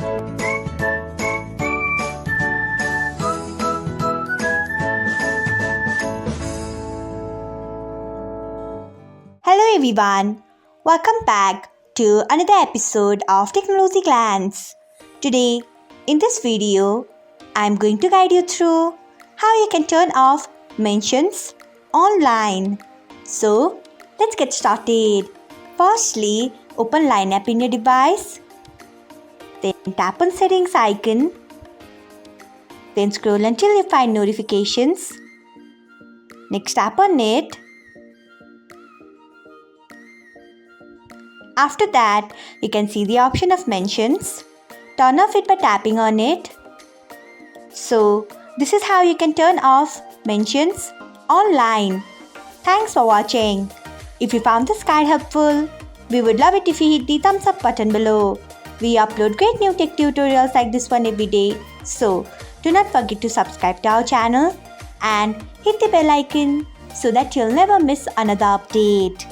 Hello everyone, welcome back to another episode of Technologyglance. Today, in this video, I am going to guide you through how you can turn off mentions online. So, let's get started. Firstly, open Line app in your device. Then tap on settings icon. Then scroll until you find notifications. Next tap on it. After that, you can see the option of mentions. Turn off it by tapping on it. So, this is how you can turn off mentions online. Thanks for watching. If you found this guide helpful, we would love it if you hit the thumbs up button below. We upload great new tech tutorials like this one every day. So, do not forget to subscribe to our channel and hit the bell icon so that you'll never miss another update.